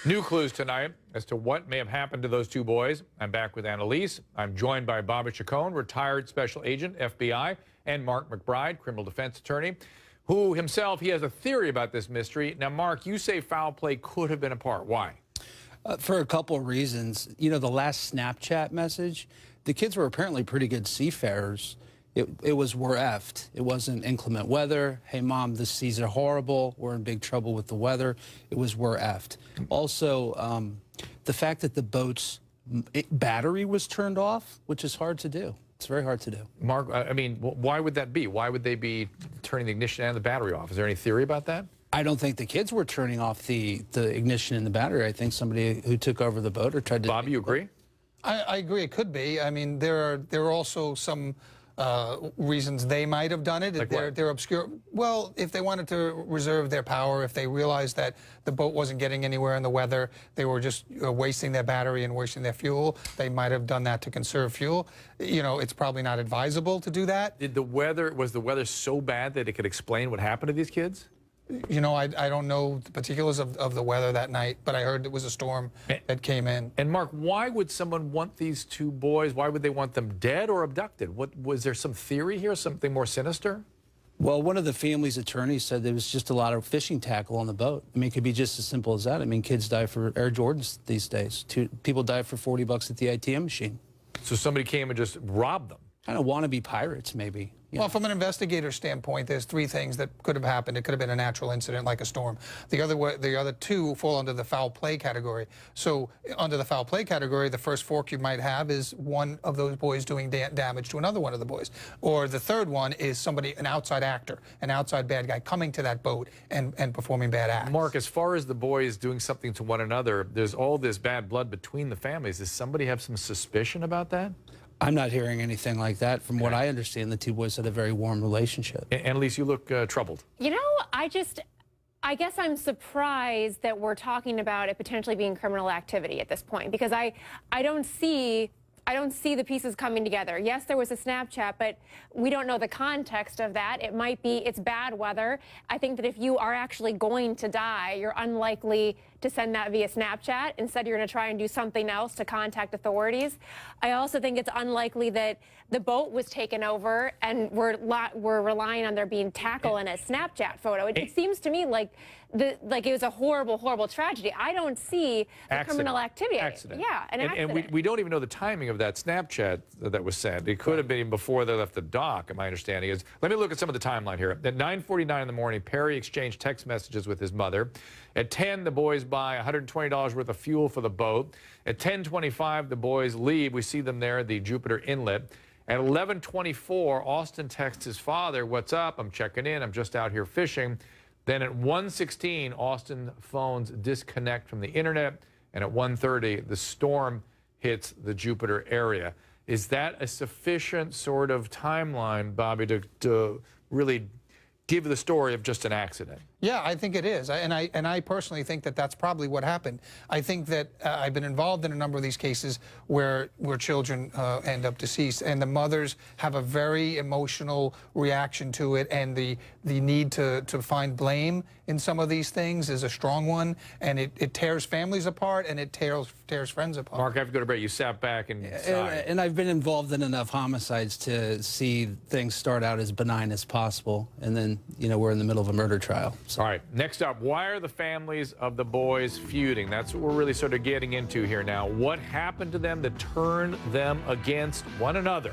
New clues tonight as to what may have happened to those two boys. I'm back with Annalise. I'm joined by Bobby Chacon, retired special agent, FBI, and Mark McBride, criminal defense attorney, who himself, he has a theory about this mystery. Now, Mark, you say foul play could have been a part. Why? For a couple of reasons. You know, the last Snapchat message, the kids were apparently pretty good seafarers. It was we're effed. It wasn't inclement weather. Hey, Mom, this seas are horrible. We're in big trouble with the weather. It was we're effed. Also, the fact that the boat's battery was turned off, which is hard to do. It's very hard to do. Mark, I mean, why would that be? Why would they be turning the ignition and the battery off? Is there any theory about that? I don't think the kids were turning off the ignition and the battery. I think somebody who took over the boat or tried to... Bob, you agree? I agree. It could be. I mean, there are also some reasons they might have done it. Like they're obscure. Well, if they wanted to reserve their power, if they realized that the boat wasn't getting anywhere in the weather, they were just wasting their battery and wasting their fuel, they might have done that to conserve fuel. You know, it's probably not advisable to do that. Was the weather so bad that it could explain what happened to these kids? You know, I don't know the particulars of the weather that night, but I heard it was a storm that came in. And Mark, why would someone want these two boys? Why would they want them dead or abducted? Was there some theory here, something more sinister? Well, one of the family's attorneys said there was just a lot of fishing tackle on the boat. I mean, it could be just as simple as that. I mean, kids die for Air Jordans these days. People die for 40 bucks at the ATM machine. So somebody came and just robbed them. Kind of wannabe pirates, maybe. Well, from an investigator standpoint, there's three things that could have happened. It could have been a natural incident like a storm. The other two fall under the foul play category. So under the foul play category, the first fork you might have is one of those boys doing damage to another one of the boys. Or the third one is somebody, an outside actor, an outside bad guy coming to that boat and performing bad acts. Mark, as far as the boys doing something to one another, there's all this bad blood between the families. Does somebody have some suspicion about that? I'm not hearing anything like that. From what I understand, the two boys had a very warm relationship. Annalise, you look troubled. You know, I guess I'm surprised that we're talking about it potentially being criminal activity at this point, because I don't see the pieces coming together. Yes, there was a Snapchat, but we don't know the context of that. It might be it's bad weather. I think that if you are actually going to die, you're unlikely to send that via Snapchat. Instead, you're going to try and do something else to contact authorities. I also think it's unlikely that the boat was taken over and we're relying on there being tackle in a Snapchat photo. It seems to me like it was a horrible, horrible tragedy. I don't see the criminal activity. Accident. Yeah, an accident. And we don't even know the timing of that Snapchat that was sent. It could have been before they left the dock, my understanding is. Let me look at some of the timeline here. At 9:49 in the morning, Perry exchanged text messages with his mother. At 10, the boys buy $120 worth of fuel for the boat. At 10:25, the boys leave. We see them there at the Jupiter Inlet. At 11:24, Austin texts his father, "What's up? I'm checking in. I'm just out here fishing." Then at 1:16, Austin phones disconnect from the internet. And at 1:30, the storm hits the Jupiter area. Is that a sufficient sort of timeline, Bobby, to really give the story of just an accident? Yeah, I think it is, and I personally think that that's probably what happened. I think that I've been involved in a number of these cases where children end up deceased, and the mothers have a very emotional reaction to it, and the need to find blame in some of these things is a strong one, and it tears families apart, and it tears friends apart. Mark, I have to go to break. You sat back and sighed. And I've been involved in enough homicides to see things start out as benign as possible, and then, you know, we're in the middle of a murder trial. All right, next up, why are the families of the boys feuding? That's what we're really sort of getting into here now. What happened to them that turned them against one another?